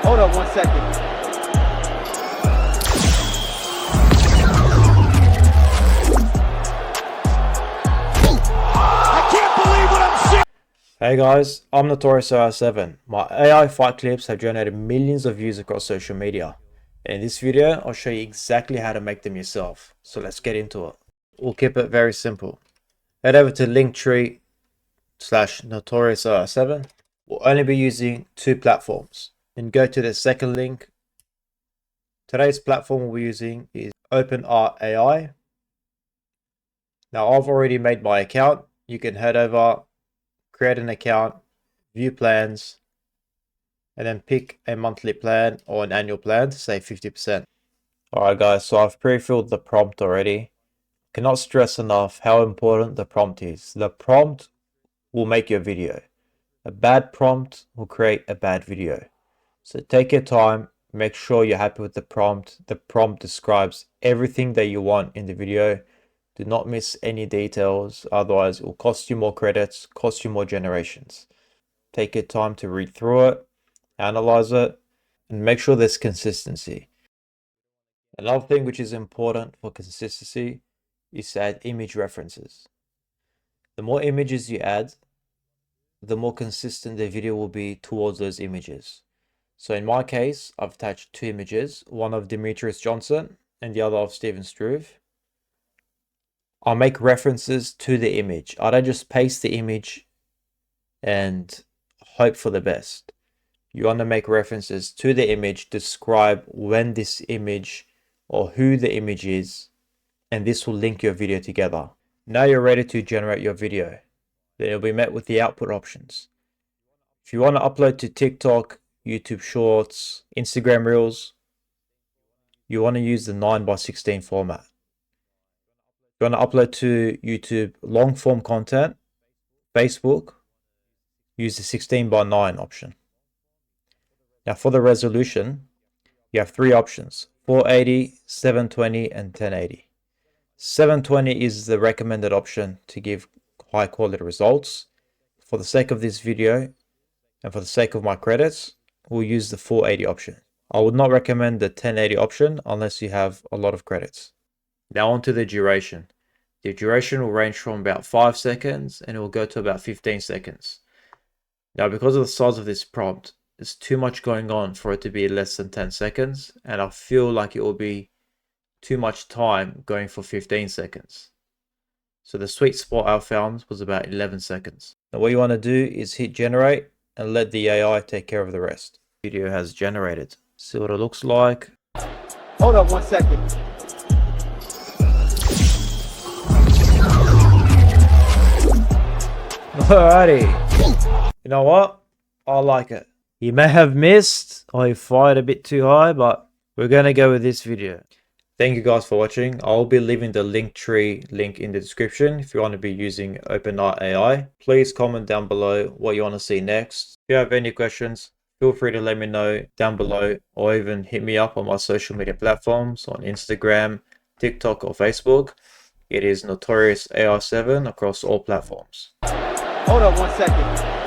Hold up 1 second. I can't believe what I'm seeing. Hey guys, I'm Notorious AI7. My AI fight clips have generated millions of views across social media. In this video, I'll show you exactly how to make them yourself. So let's get into it. We'll keep it very simple. Head over to Linktree /Notorious AI7. We'll only be using 2 platforms. Then go to the second link. Today's platform we'll be using is OpenAI. Now I've already made my account. You can head over, create an account, view plans, and then pick a monthly plan or an annual plan to save 50%. Alright guys, so I've pre-filled the prompt already. Cannot stress enough how important the prompt is. The prompt will make your video. A bad prompt will create a bad video. So take your time, make sure you're happy with the prompt. The prompt describes everything that you want in the video. Do not miss any details, otherwise it will cost you more credits, cost you more generations. Take your time to read through it, analyze it, and make sure there's consistency. Another thing which is important for consistency is to add image references. The more images you add, the more consistent the video will be towards those images. So in my case, I've attached 2 images, one of Demetrius Johnson and the other of Steven Struve. I'll make references to the image. I don't just paste the image and hope for the best. You want to make references to the image, describe when this image or who the image is, and this will link your video together. Now you're ready to generate your video. Then you'll be met with the output options. If you want to upload to TikTok, YouTube Shorts, Instagram Reels, you want to use the 9:16 format. If you want to upload to YouTube long form content, Facebook, use the 16:9 option. Now for the resolution, you have 3 options: 480, 720, and 1080. 720 is the recommended option to give high quality results. For the sake of this video and for the sake of my credits, we'll use the 480 option. I would not recommend the 1080 option unless you have a lot of credits. Now on to the duration. The duration will range from about 5 seconds and it will go to about 15 seconds. Now because of the size of this prompt, there's too much going on for it to be less than 10 seconds, and I feel like it will be too much time going for 15 seconds. So the sweet spot I found was about 11 seconds. Now what you want to do is hit generate and let the AI take care of the rest. Video has generated. See what it looks like. Hold up 1 second. Alrighty. You know what? I like it. You may have missed or you fired a bit too high, but we're going to go with this video. Thank you guys for watching. I'll be leaving the Linktree link in the description if you want to be using OpenAI. Please comment down below what you want to see next. If you have any questions, feel free to let me know down below, or even hit me up on my social media platforms on Instagram, TikTok, or Facebook. It is Notorious AI7 across all platforms. Hold up 1 second.